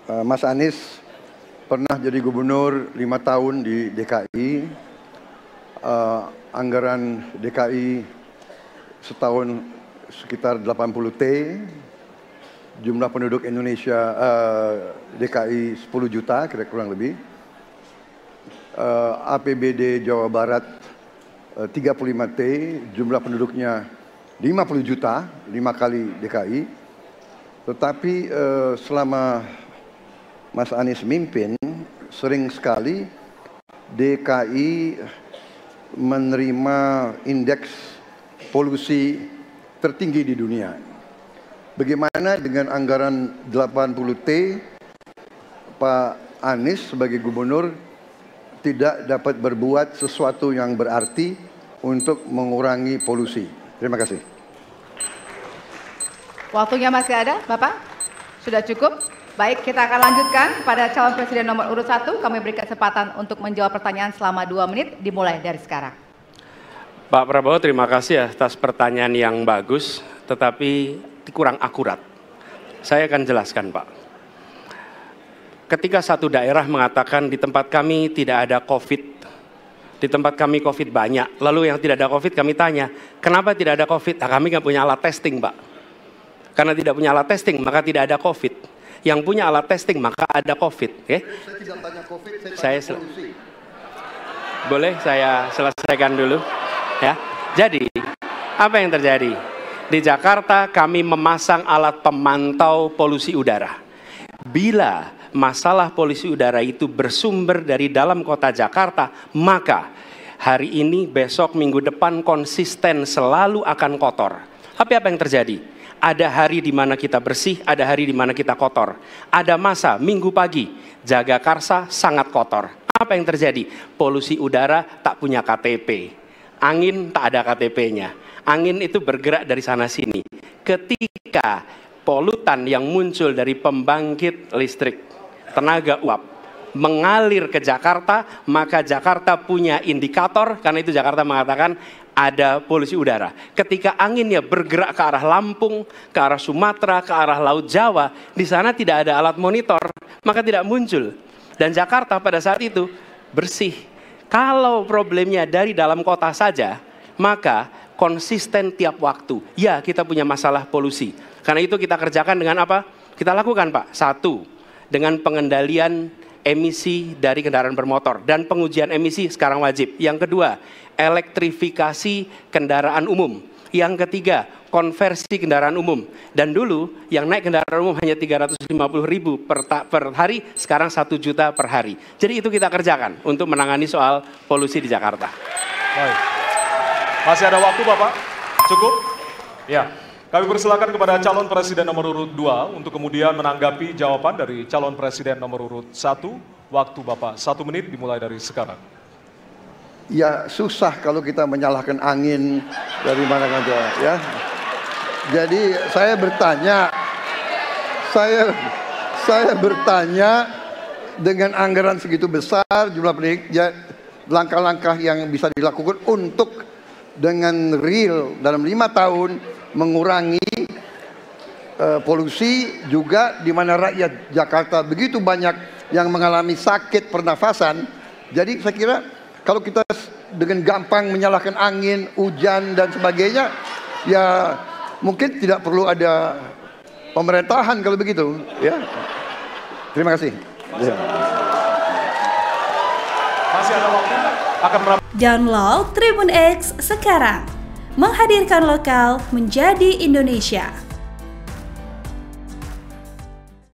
Mas Anies pernah jadi gubernur 5 tahun di DKI. Anggaran DKI setahun sekitar 80 T. Jumlah penduduk Indonesia DKI 10 juta kira kurang lebih. APBD Jawa Barat 35 T, jumlah penduduknya 50 juta, 5 kali DKI. Tetapi selama Mas Anies mimpin, sering sekali DKI menerima indeks polusi tertinggi di dunia. Bagaimana dengan anggaran 80 T, Pak Anies sebagai gubernur tidak dapat berbuat sesuatu yang berarti untuk mengurangi polusi? Terima kasih. Waktunya masih ada, Bapak? Sudah cukup? Baik, kita akan lanjutkan pada calon presiden nomor urut 1. Kami beri kesempatan untuk menjawab pertanyaan selama 2 menit, dimulai dari sekarang. Pak Prabowo, terima kasih atas pertanyaan yang bagus, tetapi kurang akurat. Saya akan jelaskan, Pak. Ketika satu daerah mengatakan di tempat kami tidak ada COVID, di tempat kami COVID banyak, lalu yang tidak ada COVID kami tanya, kenapa tidak ada COVID? Nah, kami nggak punya alat testing, Pak. Karena tidak punya alat testing, maka tidak ada COVID. Yang punya alat testing, maka ada COVID. Okay? Saya tidak tanya COVID, saya tanya polusi. Boleh saya selesaikan dulu? Ya. Jadi, apa yang terjadi? Di Jakarta kami memasang alat pemantau polusi udara. Bila masalah polusi udara itu bersumber dari dalam kota Jakarta, maka hari ini, besok, minggu depan konsisten selalu akan kotor. Tapi apa yang terjadi? Ada hari di mana kita bersih, ada hari di mana kita kotor. Ada masa minggu pagi, Jagakarsa sangat kotor. Apa yang terjadi? Polusi udara tak punya KTP. Angin tak ada KTP-nya. Angin itu bergerak dari sana sini. Ketika polutan yang muncul dari pembangkit listrik, tenaga uap, mengalir ke Jakarta, maka Jakarta punya indikator, karena itu Jakarta mengatakan ada polusi udara. Ketika anginnya bergerak ke arah Lampung, ke arah Sumatera, ke arah Laut Jawa, di sana tidak ada alat monitor, maka tidak muncul. Dan Jakarta pada saat itu bersih. Kalau problemnya dari dalam kota saja, maka konsisten tiap waktu. Ya, kita punya masalah polusi. Karena itu kita kerjakan dengan apa? Kita lakukan, Pak. 1, dengan pengendalian emisi dari kendaraan bermotor dan pengujian emisi sekarang wajib. Yang kedua, elektrifikasi kendaraan umum. Yang ketiga, konversi kendaraan umum. Dan dulu yang naik kendaraan umum hanya 350.000 per hari, sekarang 1 juta per hari. Jadi itu kita kerjakan untuk menangani soal polusi di Jakarta. Baik. Masih ada waktu, Bapak? Cukup? Ya. Kami persilakan kepada calon presiden nomor urut 2 untuk kemudian menanggapi jawaban dari calon presiden nomor urut 1. Waktu Bapak 1 menit dimulai dari sekarang. Ya susah kalau kita menyalahkan angin dari mana saja, ya. Jadi saya bertanya, saya bertanya dengan anggaran segitu besar, jumlah penduduk, ya, langkah-langkah yang bisa dilakukan untuk dengan real dalam 5 tahun mengurangi polusi, juga di mana rakyat Jakarta begitu banyak yang mengalami sakit pernafasan. Jadi saya kira kalau kita dengan gampang menyalahkan angin, hujan dan sebagainya, ya mungkin tidak perlu ada pemerintahan kalau begitu, ya. Terima kasih. Masih ada waktu. Download Tribun X sekarang. Menghadirkan lokal menjadi Indonesia.